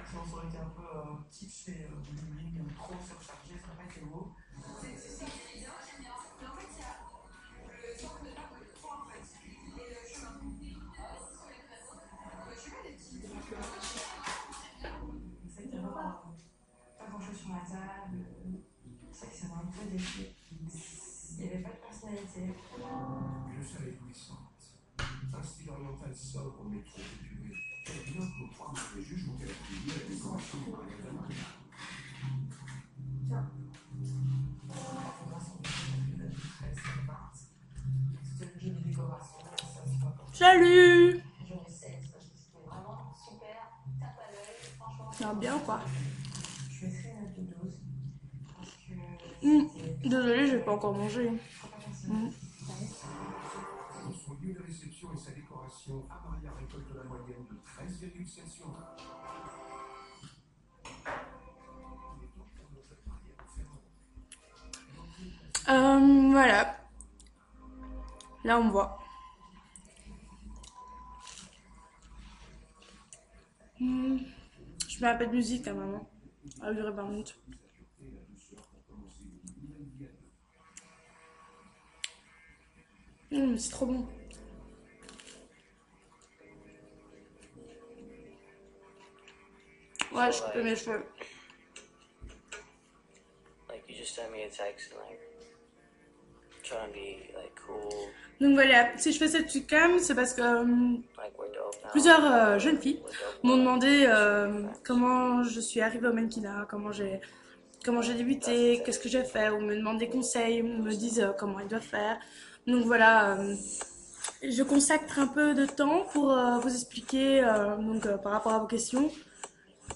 Sinon, ça aurait été un peu kitsch et bling, trop surchargé, ça aurait pas été beau. Exactement. Pas grand chose sur la table. C'est vrai que ça m'a un peu déçu. Il n'y avait pas de personnalité. Je savais puissante. Un style oriental sobre mais trop épuré. Elle vient pour prendre les jugements qu'elle a publiés à la décoration du magasin. Tiens. C'était une jolie décoration. Salut! Ça va bien ou quoi? Je mettrais une note de 12. Parce que. Désolée, je vais pas encore manger. Son lieu de réception et sa décoration, Amalia récolte la moyenne de 13,7 sur 20. Voilà. Là, on me voit. Je mets un peu de musique quand même. Ça va durer 20 minutes. C'est trop bon. Ouais, je coupe mes cheveux. Donc voilà, si je fais cette webcam, c'est parce que plusieurs jeunes filles m'ont demandé comment je suis arrivée au mannequinat, comment j'ai débuté, qu'est-ce que j'ai fait, ou me demandent des conseils, ou me disent comment ils doivent faire. Donc voilà, je consacre un peu de temps pour vous expliquer par rapport à vos questions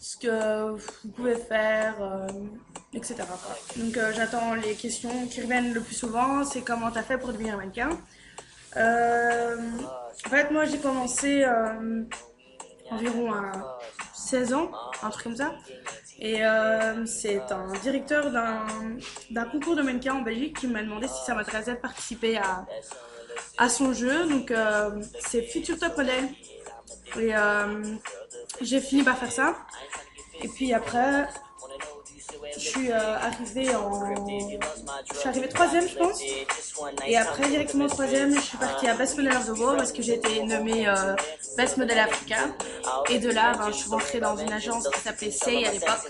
ce que vous pouvez faire, etc. Donc j'attends les questions qui reviennent le plus souvent, c'est comment t'as fait pour devenir mannequin. En fait, moi j'ai commencé environ à 16 ans, un truc comme ça. Et c'est un directeur d'un concours de mannequin en Belgique qui m'a demandé si ça m'intéressait de participer à son jeu. Donc c'est Future Top Model. Et j'ai fini par faire ça. Et puis après, je suis arrivée troisième, je pense. Et après, directement troisième, je suis partie à Best Model of the World parce que j'ai été nommée Best Model Africa. Et de là, je suis rentrée dans une agence qui s'appelait Say à l'époque.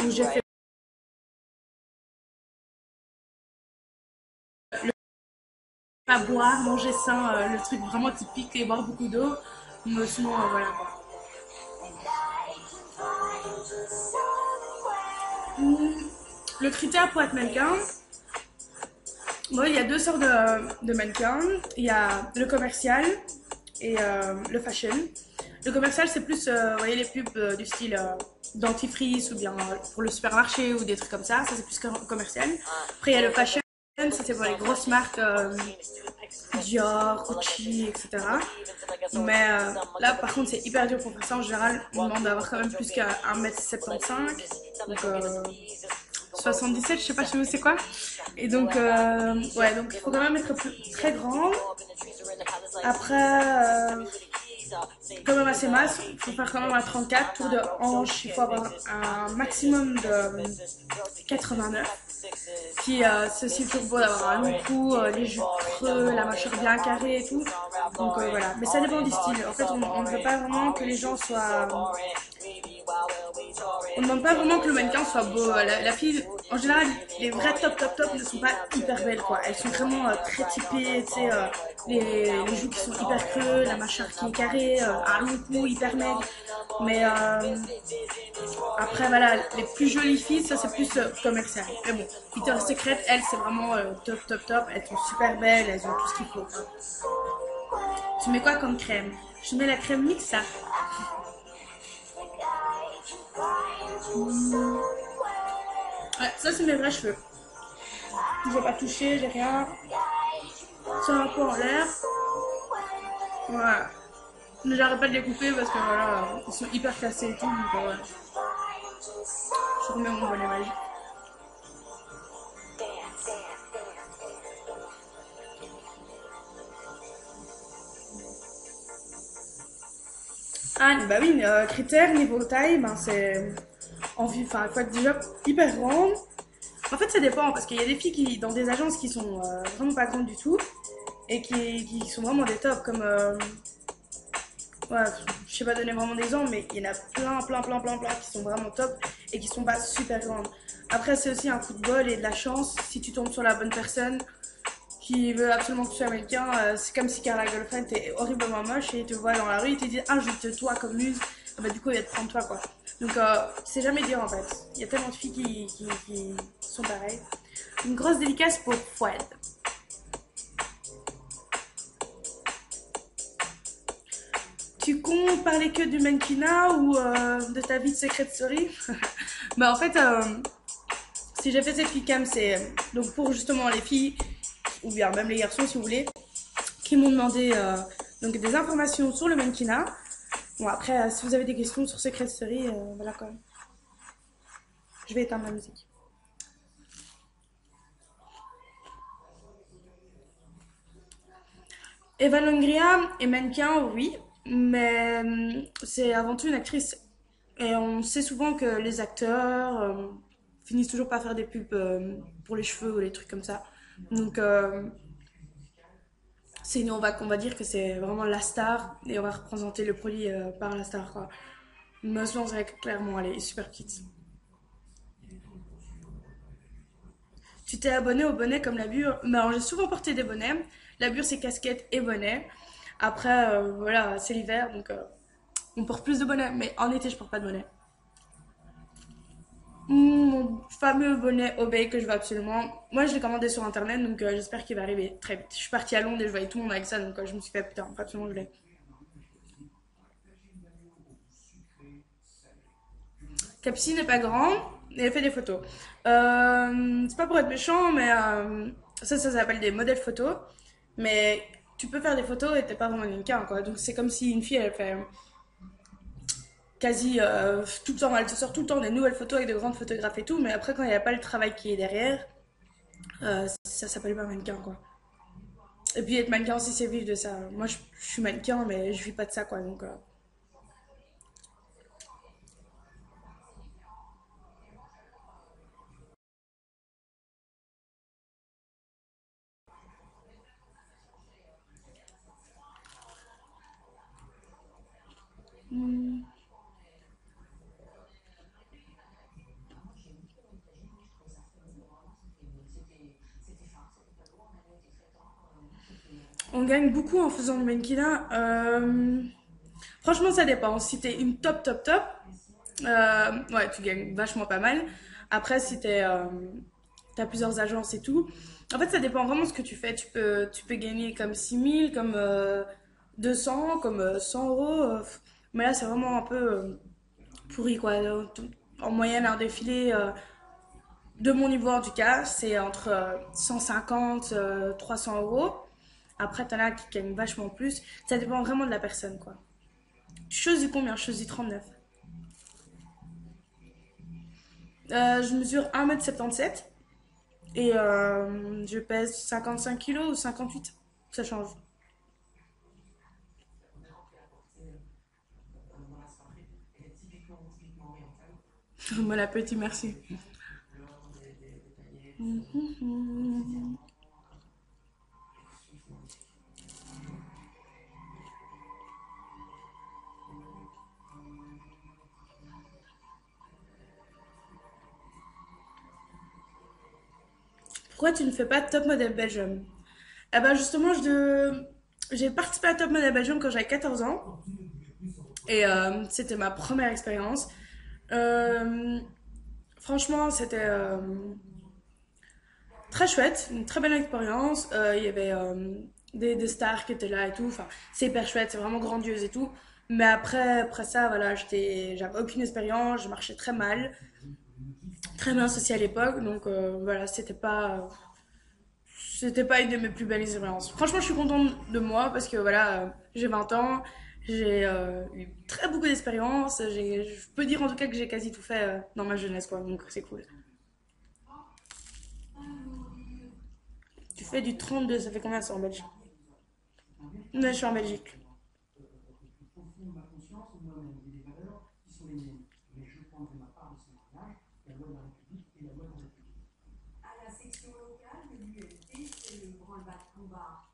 Où j'ai fait pas boire, manger sain, le truc vraiment typique et boire beaucoup d'eau. Mais sinon, voilà. Le critère pour être mannequin, bon, il y a deux sortes de mannequins. Il y a le commercial et le fashion. Le commercial, c'est plus, vous voyez, les pubs du style dentifrice ou bien pour le supermarché ou des trucs comme ça. Ça, c'est plus commercial. Après, il y a le fashion. Ça, c'est pour les grosses marques Dior, Gucci, etc. Mais là, par contre, c'est hyper dur pour faire ça. En général, on demande d'avoir quand même plus qu'à 1m75. Donc, 77, je sais pas chez vous c'est quoi. Et donc, ouais, donc il faut quand même être très grand. Après, quand même assez masse. Il faut faire quand même un 34 tour de hanche. Il faut avoir un maximum de 89. Puis c'est aussi toujours beau d'avoir un long cou, les jupes creux, la mâchoire bien carrée et tout. Donc voilà. Mais ça dépend du style. En fait, on ne veut pas vraiment que les gens soient. On ne demande pas vraiment que le mannequin soit beau. La fille, en général, les vrais top ne sont pas hyper belles quoi. Elles sont vraiment très typées, tu sais, les joues qui sont hyper creux, la mâchoire qui est carrée, un long cou hyper maigre. Mais après voilà, les plus jolies filles, ça c'est plus commercial. Mais bon, Victoria's Secret, elles c'est vraiment top. Elles sont super belles, elles ont tout ce qu'il faut. Tu mets quoi comme crème? Je mets la crème Mixa. Ouais, ça c'est mes vrais cheveux. J'ai pas touché, j'ai rien. C'est un peu en l'air. Voilà. Mais j'arrête pas de les couper parce que voilà, ils sont hyper cassés et tout. Donc ouais. Je remets mon bonnet magique. Ah bah oui, critères niveau taille, ben c'est envie, enfin il faut être déjà hyper grande. En fait ça dépend parce qu'il y a des filles qui dans des agences qui sont vraiment pas grandes du tout et qui sont vraiment des tops comme ouais, je sais pas donner vraiment d'exemple mais il y en a plein qui sont vraiment top et qui sont pas super grandes. Après c'est aussi un coup de bol et de la chance si tu tombes sur la bonne personne qui veut absolument que tu sois américain, c'est comme si Carla Girlfriend était horriblement moche et il te voit dans la rue et te dit ah je te toi comme muse, ah, bah du coup il va te prendre toi quoi. Donc c'est jamais dur en fait. Il y a tellement de filles qui sont pareilles. Une grosse dédicace pour Fouad. Tu comptes parler que du mannequinat ou de ta vie de Secret Story? Bah en fait, si j'ai fait cette webcam, c'est donc pour justement les filles ou bien même les garçons si vous voulez, qui m'ont demandé donc des informations sur le mannequinat. Bon après, si vous avez des questions sur Secret Story, voilà quoi. Je vais éteindre la musique. Eva Longoria est mannequin, oui, mais c'est avant tout une actrice. Et on sait souvent que les acteurs finissent toujours par faire des pubs pour les cheveux ou les trucs comme ça. Donc on va dire que c'est vraiment la star et on va représenter le produit par la star quoi. Me lancerait clairement, elle est super petite. Tu t'es abonné au bonnet comme la bure? Mais alors j'ai souvent porté des bonnets. La bure c'est casquette et bonnet. Après voilà, c'est l'hiver donc on porte plus de bonnets. Mais en été je porte pas de bonnet. Mon fameux bonnet Obey que je veux absolument. Moi je l'ai commandé sur internet donc j'espère qu'il va arriver très vite. Je suis partie à Londres et je voyais tout le monde avec ça donc je me suis fait putain, faut absolument que je l'ai. Capucine n'est pas grande et elle fait des photos. C'est pas pour être méchant, mais ça s'appelle des modèles photos. Mais tu peux faire des photos et t'es pas vraiment mannequin, quoi. Donc c'est comme si une fille, elle fait quasi tout le temps, elle te sort tout le temps des nouvelles photos avec de grandes photographes et tout. Mais après, quand il n'y a pas le travail qui est derrière, ça s'appelle pas mannequin, quoi. Et puis être mannequin aussi, c'est vivre de ça. Moi, je suis mannequin, mais je vis pas de ça, quoi. Donc. Hmm. On gagne beaucoup en faisant le mannequinat. Franchement, ça dépend. Si t'es une top, ouais, tu gagnes vachement pas mal. Après, si t'as plusieurs agences et tout, en fait, ça dépend vraiment de ce que tu fais. Tu peux gagner comme 6 000, comme 200, comme 100 euros. Mais là, c'est vraiment un peu pourri, quoi. En moyenne, un défilé, de mon niveau en tout cas, c'est entre 150, 300 euros. Après, t'en as qui gagnent vachement plus. Ça dépend vraiment de la personne, quoi. Tu choisis combien? Je choisis 39. Je mesure 1,77 m et je pèse 55 kilos ou 58. Ça change. Bon appétit, merci. Pourquoi tu ne fais pas Top Model Belgium? Eh ben justement, j'ai participé à Top Model Belgium quand j'avais 14 ans. Et c'était ma première expérience. Euh, Franchement, c'était très chouette, une très belle expérience. Il y avait des stars qui étaient là et tout. Enfin, c'est hyper chouette, c'est vraiment grandiose et tout. Mais après ça, voilà, j'avais aucune expérience, je marchais très mal, très bien associée à l'époque. Donc voilà, c'était pas une de mes plus belles expériences. Franchement, je suis contente de moi parce que voilà, j'ai 20 ans, j'ai eu très beaucoup d'expérience. Je peux dire en tout cas que j'ai quasi tout fait dans ma jeunesse, quoi. Donc c'est cool. Tu fais du 32, ça fait combien ça en Belgique? Ouais, je suis en Belgique.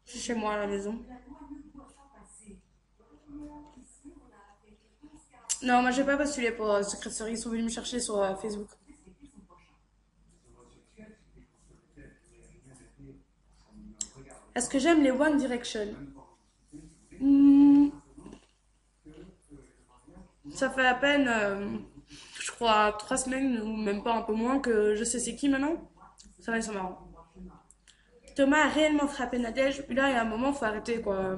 Je suis chez moi à la maison. Non, moi j'ai pas postulé pour Secret Story, ils sont venus me chercher sur Facebook. Est-ce que j'aime les One Direction? Hmm, Ça fait à peine, je crois, 3 semaines ou même pas un peu moins que je sais c'est qui maintenant. Ça va, ils sont marrants. Thomas a réellement frappé Nadège. Là, il y a un moment, faut arrêter quoi.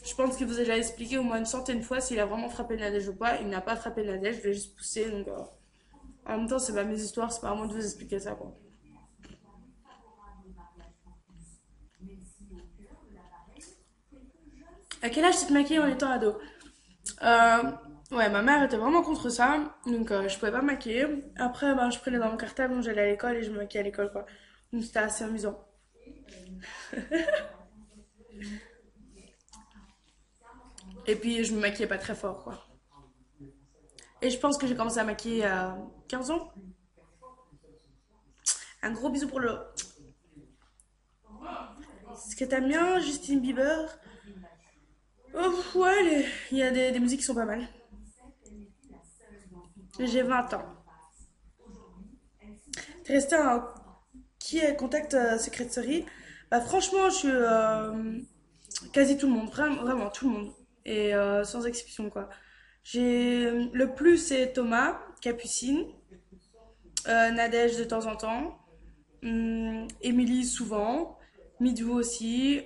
Je pense qu'il vous a déjà expliqué au moins une centaine de fois s'il a vraiment frappé Nadège ou pas. Il n'a pas frappé Nadège, je l'ai juste poussé. Donc, en même temps, c'est pas mes histoires, c'est pas à moi de vous expliquer ça quoi. À quel âge tu te maquilles en étant ado? Euh, ouais, ma mère était vraiment contre ça, donc je pouvais pas me maquiller. Après, ben, je prenais dans mon cartable, donc j'allais à l'école et je me maquillais à l'école quoi. Donc c'était assez amusant. Et puis je me maquillais pas très fort quoi. Et je pense que j'ai commencé à maquiller à 15 ans. Un gros bisou pour le. Est-ce que t'aimes bien Justin Bieber? Oh, ouais, il y a des musiques qui sont pas mal. J'ai 20 ans. T'es resté en qui est contact Secret Story? Bah franchement, je suis quasi tout le monde, vraiment, vraiment tout le monde. Et sans exception quoi. J'ai le plus c'est Thomas, Capucine, Nadège de temps en temps, Émilie souvent, Midou aussi,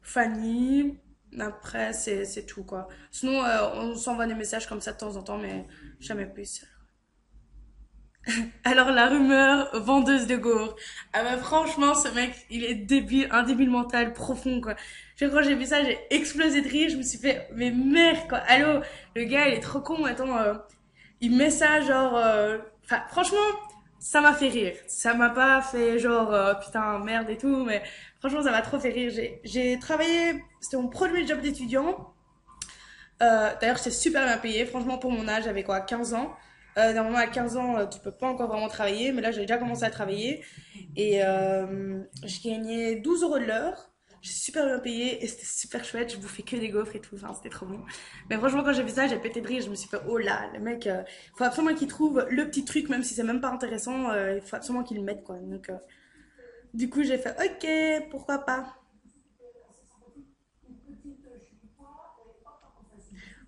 Fanny. Après c'est tout quoi. Sinon on s'envoie des messages comme ça de temps en temps mais jamais plus. Alors la rumeur vendeuse de Gore. Ah bah franchement ce mec il est débile, un débile mental profond quoi. Quand j'ai vu ça j'ai explosé de rire, je me suis fait mais merde quoi. Allô, le gars il est trop con, attends, il met ça genre enfin franchement ça m'a fait rire. Ça m'a pas fait genre putain merde et tout mais franchement ça m'a trop fait rire. J'ai travaillé, c'était mon premier job d'étudiant. D'ailleurs, j'étais super bien payée. Franchement, pour mon âge, j'avais quoi, 15 ans. Normalement, à 15 ans, tu peux pas encore vraiment travailler, mais là, j'ai déjà commencé à travailler. Et je gagnais 12 euros de l'heure. J'étais super bien payée et c'était super chouette. Je bouffais que des gaufres et tout. Enfin, c'était trop bon. Mais franchement, quand j'ai vu ça, j'ai pété de rire. Je me suis fait, oh là, le mec, faut absolument qu'il trouve le petit truc, même si c'est même pas intéressant. Il faut absolument qu'il le mette, quoi. Donc, du coup, j'ai fait, ok, pourquoi pas.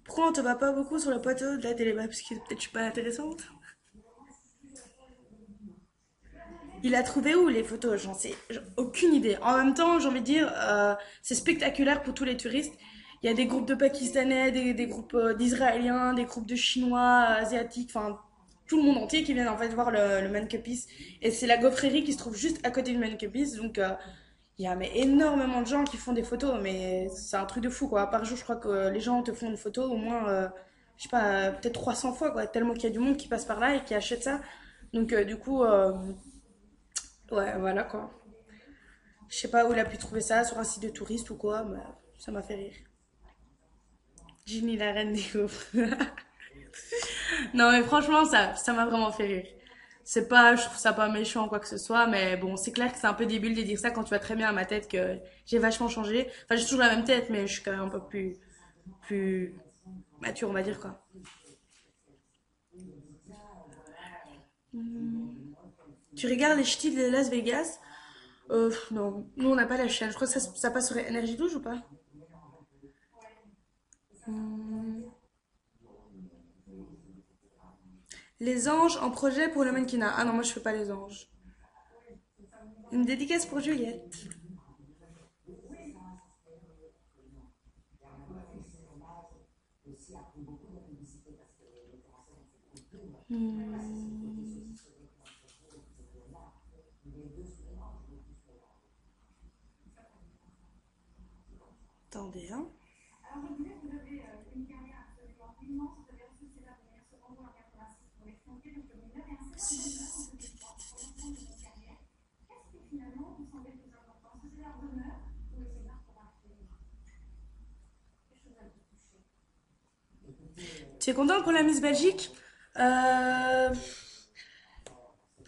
Pourquoi on te voit pas beaucoup sur le plateau de la télé? Bah, parce que peut-être je suis pas intéressante. Il a trouvé où les photos? J'en sais aucune idée. En même temps, j'ai envie de dire, c'est spectaculaire pour tous les touristes. Il y a des groupes de Pakistanais, des groupes d'Israéliens, des groupes de Chinois, Asiatiques, enfin tout le monde entier qui viennent en fait voir le Mancupis. Et c'est la gaufrerie qui se trouve juste à côté du Mancupis. Donc il y a mais, énormément de gens qui font des photos, mais c'est un truc de fou quoi. Par jour, je crois que les gens te font une photo au moins, je sais pas, peut-être 300 fois quoi. Tellement qu'il y a du monde qui passe par là et qui achète ça. Donc du coup, ouais, voilà quoi. Je sais pas où il a pu trouver ça, sur un site de touriste ou quoi, mais ça m'a fait rire. Ginny la reine découvre. Non, mais franchement, ça m'a vraiment fait rire. C'est pas, je trouve ça pas méchant ou quoi que ce soit, mais bon, c'est clair que c'est un peu débile de dire ça quand tu vois très bien à ma tête que j'ai vachement changé. Enfin, j'ai toujours la même tête, mais je suis quand même un peu plus mature, on va dire, quoi. Hmm. Tu regardes les ch'tis de Las Vegas? Non, nous on n'a pas la chaîne. Je crois que ça passe sur Énergie 12 ou pas? Hmm. Les anges en projet pour le mannequinat. Ah non, moi je fais pas les anges. Une dédicace pour Juliette. Hmm. Attendez, hein. Tu es contente pour la Miss Belgique? Euh,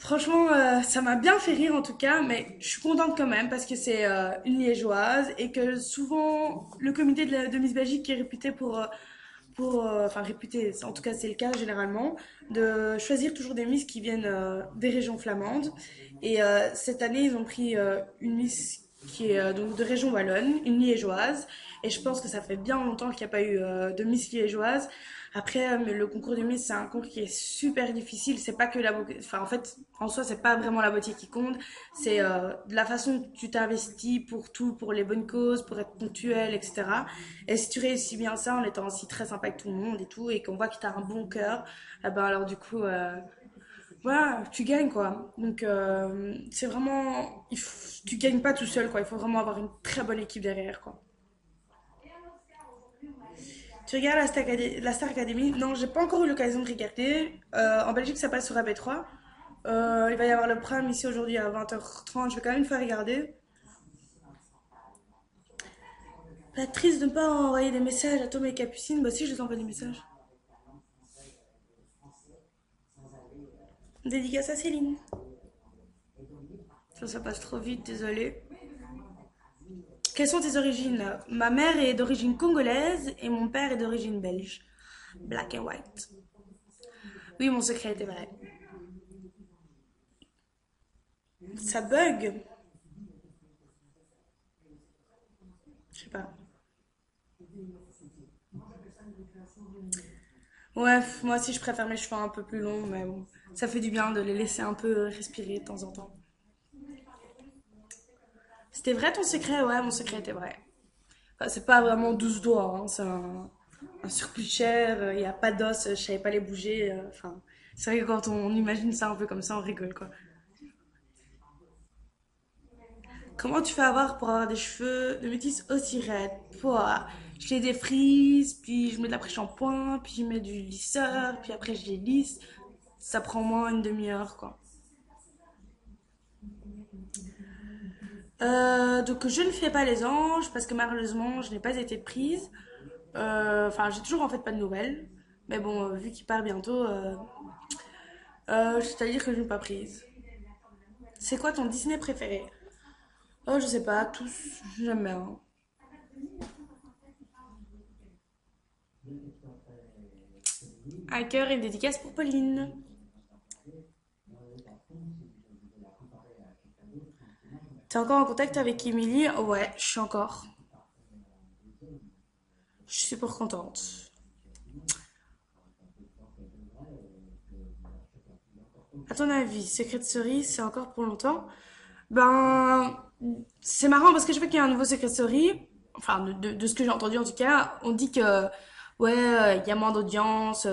Franchement, ça m'a bien fait rire en tout cas, mais je suis contente quand même parce que c'est une liégeoise et que souvent le comité de Miss Belgique est réputé enfin réputé, en tout cas c'est le cas généralement, de choisir toujours des Miss qui viennent des régions flamandes. Et cette année, ils ont pris une Miss qui est donc de région wallonne, une liégeoise. Et je pense que ça fait bien longtemps qu'il n'y a pas eu de Miss liégeoise. Après, le concours de Miss, c'est un concours qui est super difficile. C'est pas que la beauté. Enfin, en fait, en soi, c'est pas vraiment la beauté qui compte. C'est de la façon que tu t'investis pour tout, pour les bonnes causes, pour être ponctuel, etc. Et si tu réussis bien ça en étant aussi très sympa avec tout le monde et tout, et qu'on voit que tu as un bon cœur, eh ben alors du coup, voilà, tu gagnes quoi. Donc c'est vraiment, tu gagnes pas tout seul quoi. Il faut vraiment avoir une très bonne équipe derrière quoi. Tu regardes la Star Academy? Non, j'ai pas encore eu l'occasion de regarder. En Belgique, ça passe sur AB3. Il va y avoir le prime ici aujourd'hui à 20h30. Je vais quand même une fois regarder. Pas triste de ne pas envoyer des messages à Tom et Capucine. Bah si, je les envoie des messages. Dédicace à Céline. Ça passe trop vite, désolé. Quelles sont tes origines? Ma mère est d'origine congolaise et mon père est d'origine belge. Black and white. Oui, mon secret était vrai. Ça bug? Je sais pas. Ouais, moi aussi je préfère mes cheveux un peu plus longs, mais bon, ça fait du bien de les laisser un peu respirer de temps en temps. C'était vrai ton secret? Ouais, mon secret était vrai. Enfin, c'est pas vraiment 12 doigts, hein, c'est un surplus de chair, il n'y a pas d'os, je savais pas les bouger. Enfin, c'est vrai que quand on imagine ça un peu comme ça, on rigole quoi. Comment tu fais avoir pour avoir des cheveux de métis aussi raides? Pouah, je les défrise, puis je mets de l'après-shampoing, puis je mets du lisseur, puis après je les lisse. Ça prend moins une demi-heure, quoi. Donc je ne fais pas les anges parce que malheureusement je n'ai pas été prise. Enfin, j'ai toujours en fait pas de nouvelles. Mais bon, vu qu'il part bientôt, c'est-à-dire que je n'ai pas prise. C'est quoi ton Disney préféré? Oh, je sais pas, tous, j'aime bien. À cœur et dédicace pour Pauline. T'es encore en contact avec Emily? Ouais, je suis encore. Je suis super contente. À ton avis, Secret Story, c'est encore pour longtemps? Ben, c'est marrant parce que je sais qu'il y a un nouveau Secret Story. Enfin, de ce que j'ai entendu en tout cas, on dit que, ouais, il y a moins d'audience.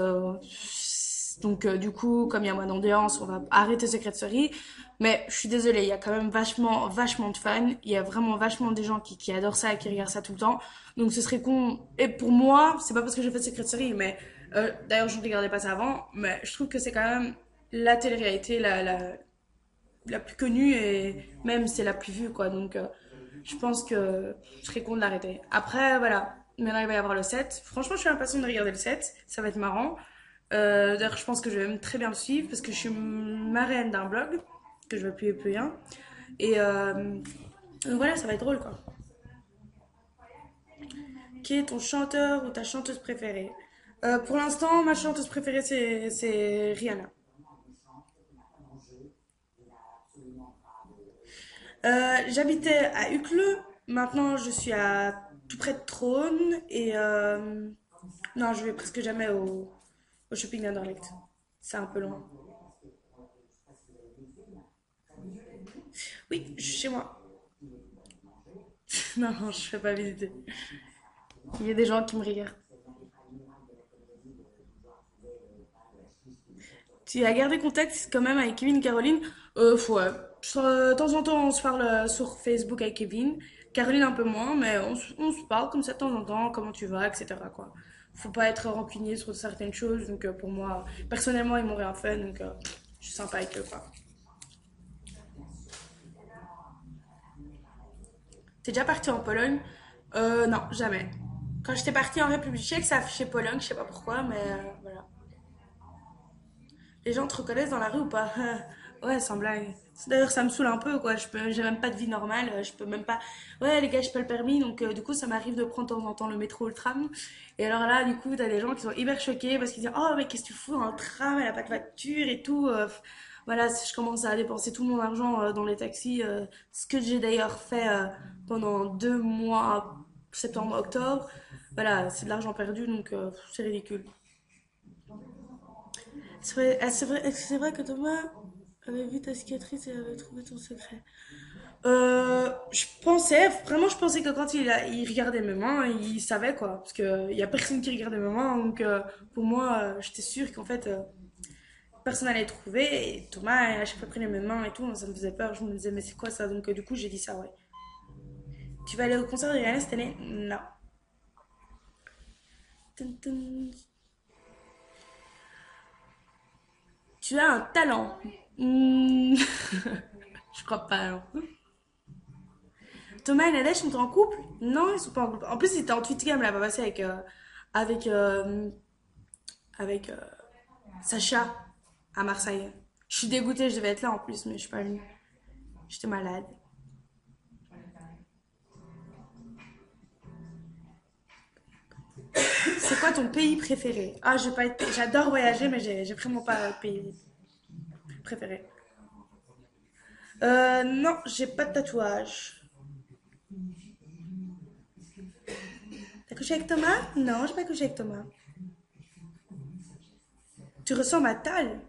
Donc, du coup, comme il y a moins d'audience, on va arrêter Secret Story. Mais je suis désolée, il y a quand même vachement de fans. Il y a vraiment vachement des gens qui adorent ça et qui regardent ça tout le temps. Donc, ce serait con. Et pour moi, c'est pas parce que j'ai fait Secret Story, mais d'ailleurs, je ne regardais pas ça avant. Mais je trouve que c'est quand même la télé-réalité, la plus connue et même c'est la plus vue quoi donc je pense que je serais con de l'arrêter après voilà Maintenant, il va y avoir le 7. Franchement, je suis impatiente de regarder le 7. Ça va être marrant. D'ailleurs, je pense que je vais même très bien le suivre parce que je suis marraine d'un blog que je vais plus rien. Et donc voilà, ça va être drôle quoi. Qui est ton chanteur ou ta chanteuse préférée? Pour l'instant, ma chanteuse préférée c'est Rihanna. J'habitais à Uccle, maintenant je suis à tout près de Trône et non, je vais presque jamais au shopping d'Anderlecht. C'est un peu loin. Oui, je suis chez moi. Non, non, je fais pas visiter. Il y a des gens qui me regardent. Tu as gardé contact quand même avec Kevin et Caroline? Ouais. De temps en temps, on se parle sur Facebook avec Kevin. Caroline un peu moins, mais on se parle comme ça de temps en temps, comment tu vas, etc. quoi. Faut pas être rancunier sur certaines choses, donc pour moi, personnellement, ils m'ont rien fait, donc je suis sympa avec eux, quoi. T'es déjà parti en Pologne? Non, jamais. Quand j'étais partie en République tchèque, ça affichait Pologne, je sais pas pourquoi, mais voilà. Les gens te reconnaissent dans la rue ou pas? Ouais, sans blague. D'ailleurs, ça me saoule un peu, quoi. J'ai même pas de vie normale. Je peux même pas. Ouais, les gars, j'ai pas le permis, donc du coup, ça m'arrive de prendre de temps en temps le métro ou le tram. Et alors là, du coup, t'as des gens qui sont hyper choqués parce qu'ils disent, oh, mais qu'est-ce que tu fous dans le tram? Elle a pas de voiture et tout. Voilà, je commence à dépenser tout mon argent dans les taxis. Ce que j'ai d'ailleurs fait pendant 2 mois, septembre, octobre. Voilà, c'est de l'argent perdu, donc c'est ridicule. C'est vrai que Thomas avait vu ta cicatrice et avait trouvé ton secret. Je pensais que quand il regardait mes mains, il savait quoi. Parce qu'il y a personne qui regardait mes mains, donc pour moi, j'étais sûre qu'en fait, personne allait trouver. Et Thomas, à chaque fois, prenait mes mains et tout, ça me faisait peur. Je me disais, mais c'est quoi ça? Donc du coup, j'ai dit ça, ouais. Tu vas aller au concert de Rihanna cette année? Non. Tum, tum. Tu as un talent. Hmm. Je crois pas, non. Thomas et Nadège sont en couple? Non, ils sont pas en couple. En plus, ils étaient en tweet game là-bas passé avec, euh, avec Sacha à Marseille. Je suis dégoûtée, je devais être là en plus, mais je suis pas venue. J'étais malade. C'est quoi ton pays préféré? Ah, j'ai pas été... J'adore voyager, mais j'ai vraiment pas de pays préféré. Non, j'ai pas de tatouage. T'as couché avec Thomas? Non, j'ai pas couché avec Thomas. Tu ressembles à Tal?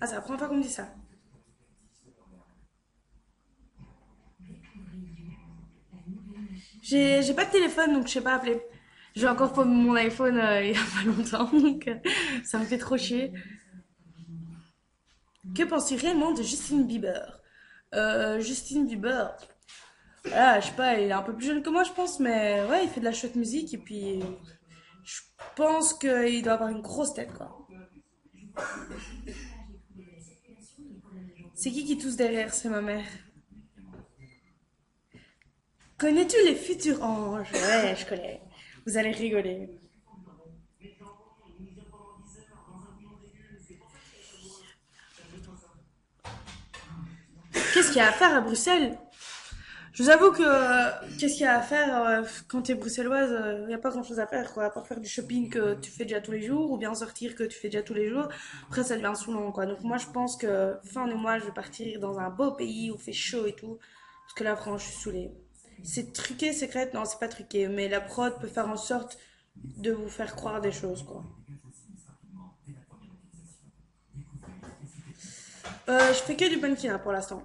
Ah, c'est la première fois qu'on me dit ça. J'ai pas de téléphone, donc je sais pas appeler. J'ai encore pas mon iPhone il y a pas longtemps, donc ça me fait trop chier. Que penses-tu réellement de Justin Bieber? Justin Bieber, voilà, je sais pas, il est un peu plus jeune que moi, je pense, mais ouais, il fait de la chouette musique et puis je pense qu'il doit avoir une grosse tête, quoi. C'est qui tousse derrière? C'est ma mère. Connais-tu les futurs anges? Ouais, je connais. Vous allez rigoler. Qu'est-ce qu'il y a à faire à Bruxelles? Je vous avoue que qu'est-ce qu'il y a à faire quand t'es bruxelloise? Il n'y a pas grand-chose à faire, quoi. À part faire du shopping que tu fais déjà tous les jours ou bien sortir que tu fais déjà tous les jours. Après, ça devient saoulant, quoi. Donc moi, je pense que fin de mois, je vais partir dans un beau pays où il fait chaud et tout. Parce que là, franchement, je suis saoulée. C'est truqué, secrète? Non, c'est pas truqué. Mais la prod peut faire en sorte de vous faire croire des choses, quoi. Je fais que du mannequinat pour l'instant.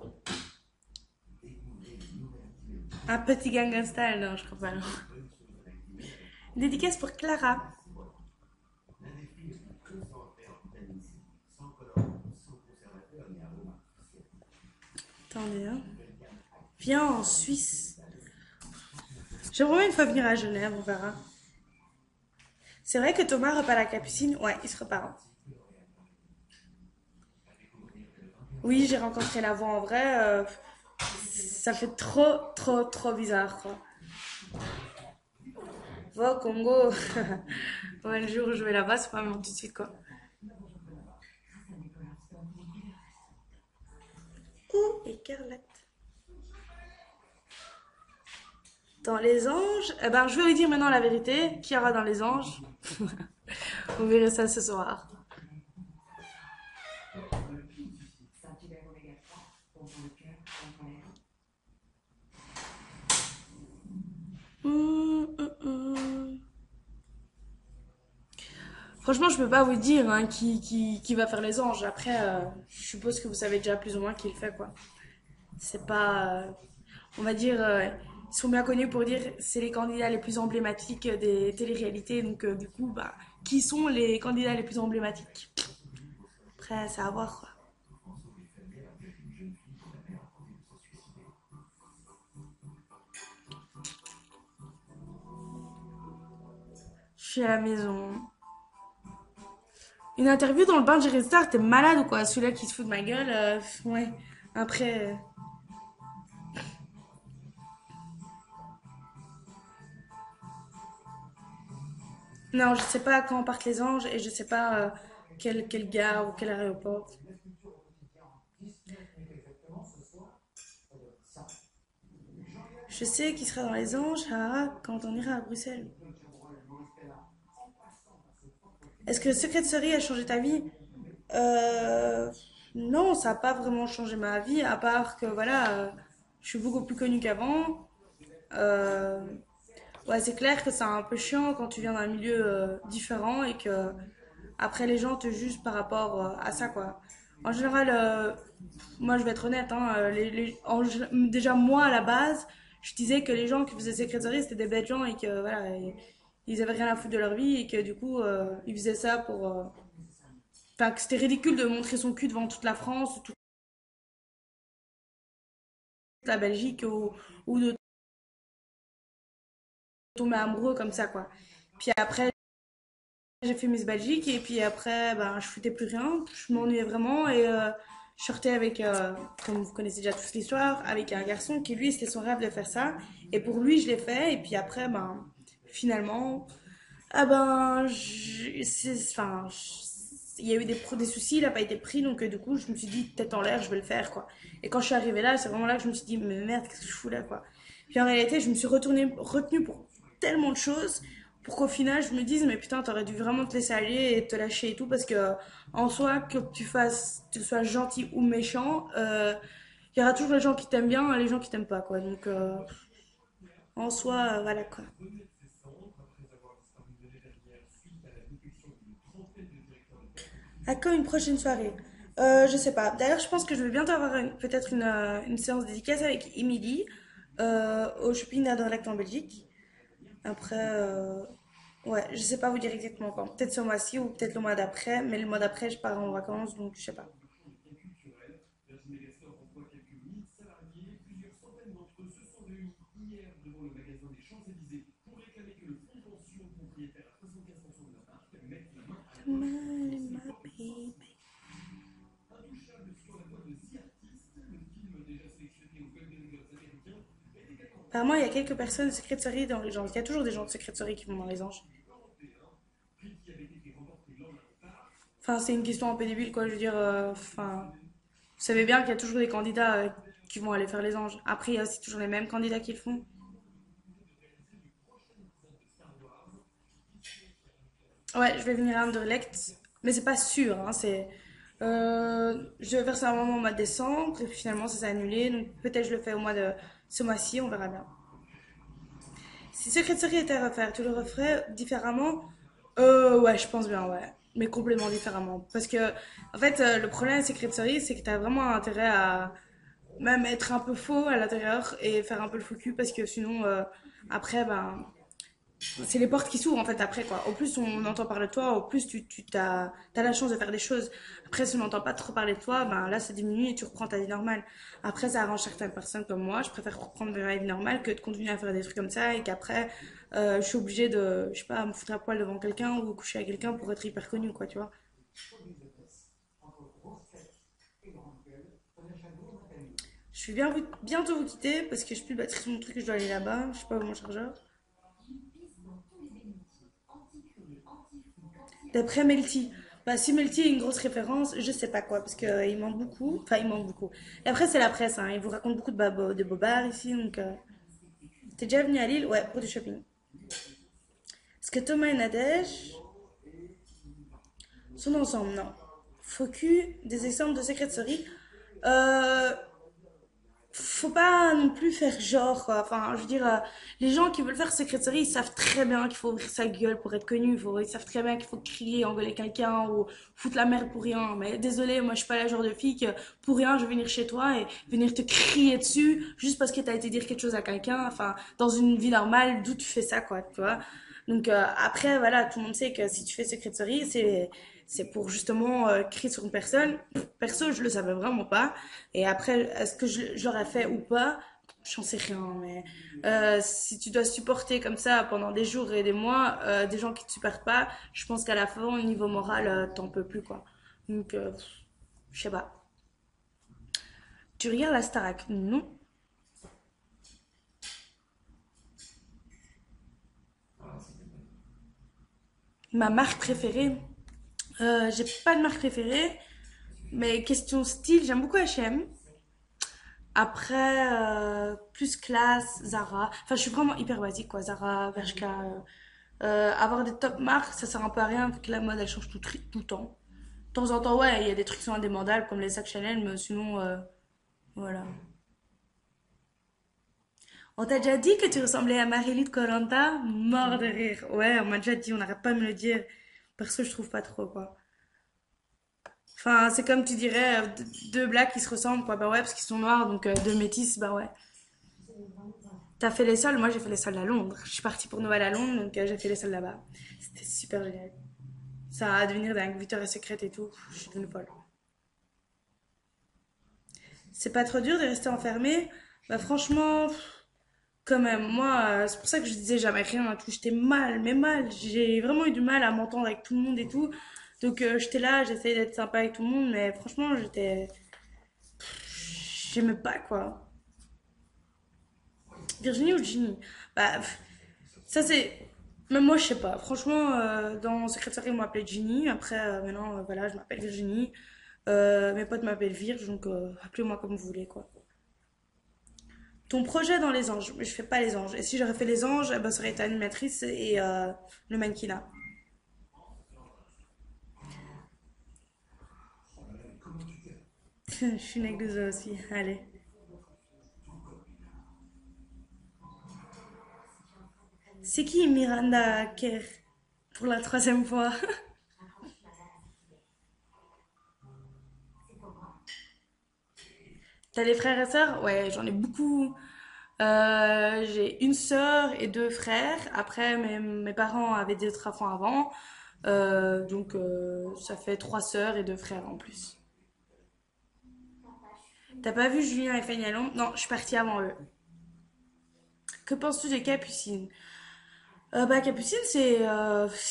Un petit Gangnam Style, non, je crois pas, non. Dédicace pour Clara. Attendez, hein. Viens en Suisse. J'aimerais une fois venir à Genève, on verra. C'est vrai que Thomas repart à la Capucine? Ouais, il se repart. Oui, j'ai rencontré la voix en vrai. Ça fait trop, trop, trop bizarre, quoi. Va au Congo. Ouais, le jour où je vais là-bas, c'est pas maintenant tout de suite, quoi. Ouh, écarlate. Dans les anges, eh ben, je vais vous dire maintenant la vérité. Qui y aura dans les anges? Vous verrez ça ce soir. Hum. Franchement, je peux pas vous dire hein, qui va faire les anges. Après, je suppose que vous savez déjà plus ou moins qui le fait, quoi. C'est pas, on va dire, ils sont bien connus pour dire c'est les candidats les plus emblématiques des téléréalités. Donc, du coup, bah, qui sont les candidats les plus emblématiques? Après, c'est à voir, quoi. Je suis à la maison. Une interview dans le bain de Jerry Star, t'es malade ou quoi? Celui-là qui se fout de ma gueule, ouais. Après, non, je sais pas quand partent les anges et je sais pas quelle gare ou quel aéroport. Je sais qui sera dans les anges quand on ira à Bruxelles. Est-ce que le secret de Story a changé ta vie? Euh, non, ça n'a pas vraiment changé ma vie, à part que voilà, je suis beaucoup plus connue qu'avant. Euh, ouais, c'est clair que c'est un peu chiant quand tu viens d'un milieu différent et que après les gens te jugent par rapport à ça, quoi. En général, moi je vais être honnête, hein, déjà moi à la base, je disais que les gens qui faisaient Secret Story c'était des bêtes gens et que voilà, ils avaient rien à foutre de leur vie et que du coup ils faisaient ça pour. Enfin, que c'était ridicule de montrer son cul devant toute la France, toute la Belgique ou de tomber amoureux comme ça, quoi. Puis après, j'ai fait Miss Belgique et puis après, ben, je foutais plus rien. Je m'ennuyais vraiment et je sortais avec, comme vous connaissez déjà tous l'histoire, avec un garçon qui lui, c'était son rêve de faire ça. Et pour lui, je l'ai fait. Et puis après, ben, finalement, ah ben, enfin, il y a eu des soucis, il a pas été pris, donc du coup, je me suis dit, tête en l'air, je vais le faire, quoi. Et quand je suis arrivée là, c'est vraiment là que je me suis dit, mais merde, qu'est-ce que je fous là, quoi. Puis en réalité, je me suis retenue pour tellement de choses, pour qu'au final, je me dise, mais putain, t'aurais dû vraiment te laisser aller et te lâcher et tout, parce que en soi, que tu sois gentil ou méchant, il y aura toujours les gens qui t'aiment bien et les gens qui t'aiment pas, quoi. Donc, en soi, voilà, quoi. À quand une prochaine soirée? Je sais pas. D'ailleurs, je pense que je vais bientôt avoir peut-être une séance dédicace avec Emily au shopping d'Anderlecht en Belgique. Après, ouais, je sais pas vous dire exactement quand. Peut-être ce mois-ci ou peut-être le mois d'après. Mais le mois d'après, je pars en vacances, donc je sais pas. My baby. Apparemment, il y a quelques personnes de Secret Story dans les anges. Il y a toujours des gens de Secret Story qui vont dans les anges. Enfin, c'est une question un peu débile, quoi. Je veux dire, enfin, vous savez bien qu'il y a toujours des candidats qui vont aller faire les anges. Après, il y a aussi toujours les mêmes candidats qui le font. Ouais, je vais venir à Anderlecht, mais c'est pas sûr, hein, je vais faire ça un moment au mois de décembre, et puis finalement ça s'est annulé, donc peut-être je le fais au mois de ce mois-ci, on verra bien. Si Secret Story était à refaire, tu le referais différemment? Ouais, je pense bien, ouais. Mais complètement différemment. Parce que, en fait, le problème avec Secret Story, c'est que t'as vraiment intérêt à même être un peu faux à l'intérieur et faire un peu le faux cul, parce que sinon, après, ben, c'est les portes qui s'ouvrent en fait après quoi. Au plus on entend parler de toi, au plus t'as la chance de faire des choses. Après si on n'entend pas trop parler de toi, ben là ça diminue et tu reprends ta vie normale. Après ça arrange certaines personnes comme moi, je préfère reprendre ma vie normale que de continuer à faire des trucs comme ça et qu'après je suis obligée de, je sais pas, me foutre à poil devant quelqu'un ou coucher avec quelqu'un pour être hyper connu quoi, tu vois. Je vais bientôt vous quitter parce que je suis plus de batterie sur mon truc, je dois aller là-bas, je sais pas où est mon chargeur. D'après Melty. Bah, si Melty est une grosse référence, je sais pas quoi, parce que il manque beaucoup. Enfin, il manque beaucoup. Et après, c'est la presse, hein. Ils vous racontent beaucoup de bobards ici, donc. T'es déjà venu à Lille? Ouais, pour du shopping. Est-ce que Thomas et Nadège sont ensemble? Non. Focus, des exemples de Secret Story. Euh, Faut pas non plus faire genre, quoi. Enfin, je veux dire, les gens qui veulent faire Secret Story, ils savent très bien qu'il faut ouvrir sa gueule pour être connu. Ils savent très bien qu'il faut crier, engueuler quelqu'un ou foutre la merde pour rien. Mais désolé, moi je suis pas la genre de fille que pour rien je vais venir chez toi et venir te crier dessus juste parce que t'as été dire quelque chose à quelqu'un. Enfin, dans une vie normale, d'où tu fais ça, quoi, tu vois. Donc après, voilà, tout le monde sait que si tu fais Secret Story, c'est pour justement crier sur une personne. Perso, je le savais vraiment pas. Et après, est-ce que je l'aurais fait ou pas? J'en sais rien, mais si tu dois supporter comme ça pendant des jours et des mois des gens qui te supportent pas, je pense qu'à la fin, au niveau moral, t'en peux plus, quoi. Donc, je sais pas. Tu regardes la Starac? Non. Ma marque préférée? J'ai pas de marque préférée, mais question style, j'aime beaucoup H&M. Après, plus classe, Zara. Enfin, je suis vraiment hyper basique, quoi. Zara, Bershka. Avoir des top marques, ça sert un peu à rien, vu que la mode, elle change tout le temps. De temps en temps, ouais, il y a des trucs qui sont indémodables, comme les sacs Chanel, mais sinon, voilà. On t'a déjà dit que tu ressemblais à Marie-Lou de koh Mort de rire. Ouais, on m'a déjà dit, on n'arrête pas de me le dire. Perso, je trouve pas trop, quoi. Enfin, c'est comme tu dirais deux blacks qui se ressemblent, quoi. Bah ouais, parce qu'ils sont noirs, donc deux métis, bah ouais. T'as fait les sols, moi j'ai fait les sols à Londres. Je suis partie pour Noël à Londres, donc j'ai fait les sols là-bas. C'était super génial. Ça va devenir dingue, Victoria's Secret et tout. Je suis devenue folle. C'est pas trop dur de rester enfermée? Bah franchement, quand même, moi, c'est pour ça que je disais jamais rien et tout. J'étais mal, mais mal. J'ai vraiment eu du mal à m'entendre avec tout le monde et tout. Donc j'étais là, j'essayais d'être sympa avec tout le monde, mais franchement, j'aimais pas, quoi. Virginie ou Ginny? Bah, ça c'est... Même moi, je sais pas. Franchement, dans Secrétaire, on m'appelait Ginny. Après, maintenant, voilà, je m'appelle Virginie. Mes potes m'appellent Virge, donc appelez-moi comme vous voulez, quoi. Ton projet dans les anges, mais je fais pas les anges. Et si j'aurais fait les anges, eh ben, ça aurait été animatrice et le mannequinat. Je suis une de aussi. Allez. C'est qui Miranda Kerr pour la troisième fois? T'as des frères et sœurs? Ouais, j'en ai beaucoup. J'ai une sœur et deux frères. Après, mes parents avaient des enfants avant. Donc, ça fait trois sœurs et deux frères en plus. T'as pas vu Julien et Fanny à Londres? Non, je suis partie avant eux. Que penses-tu des Capucines? Bah, Capucine, c'est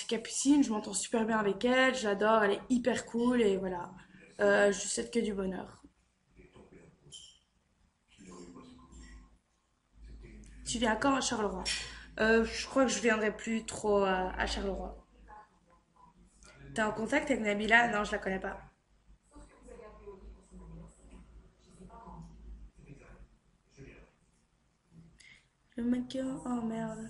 Capucine, je m'entends super bien avec elle, je l'adore, elle est hyper cool et voilà. Je lui souhaite que du bonheur. Tu viens quand à Charleroi? Je crois que je viendrai plus trop à Charleroi. T'es en contact avec Nabila? Non, je la connais pas. Le mec, oh merde.